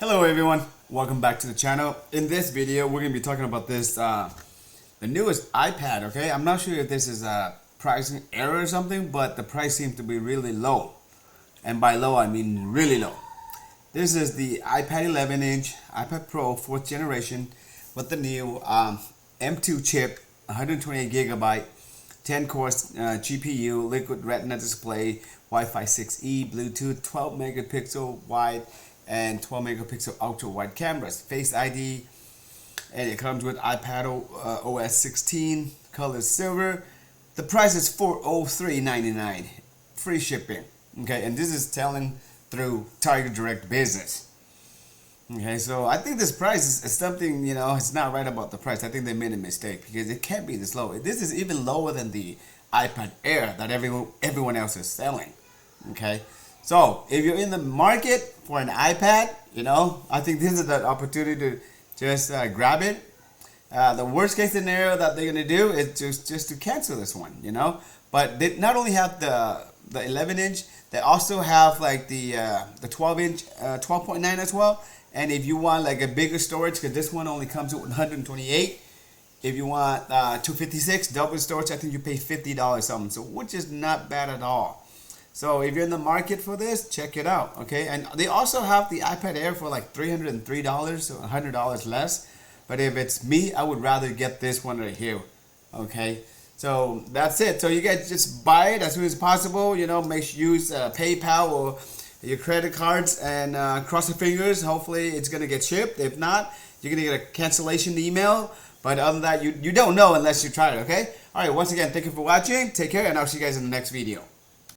Hello everyone, welcome back to the channel. In this video, we're going to be talking about this, the newest iPad, okay? I'm not sure if this is a pricing error or something, but the price seems to be really low. And by low, I mean really low. This is the iPad 11-inch, iPad Pro 4th generation with the new M2 chip, 128 gigabyte, 10 core GPU, liquid retina display, Wi-Fi 6E, Bluetooth, 12 megapixel wide, and 12 megapixel ultra wide cameras, Face ID, and it comes with iPad OS 16, color silver. The price is $403.99, free shipping. Okay, and this is selling through Target Direct Business. Okay, so I think this price is something, you know, it's not right about the price. I think they made a mistake because it can't be this low. This is even lower than the iPad Air that everyone else is selling. Okay, so if you're in the market for an iPad, you know, I think this is the opportunity to just grab it. The worst case scenario that they're gonna do is just to cancel this one, you know. But they not only have the 11-inch, they also have like the 12-inch, 12.9 as well. And if you want like a bigger storage, because this one only comes with 128. If you want 256 double storage, I think you pay $50 something. So which is not bad at all. So if you're in the market for this, check it out, okay? And they also have the iPad Air for like $303, so $100 less. But if it's me, I would rather get this one right here, okay? So that's it. So you guys just buy it as soon as possible. You know, make sure you use PayPal or your credit cards and cross your fingers. Hopefully it's gonna get shipped. If not, you're gonna get a cancellation email. But other than that, you don't know unless you try it, okay? All right, once again, thank you for watching. Take care, and I'll see you guys in the next video.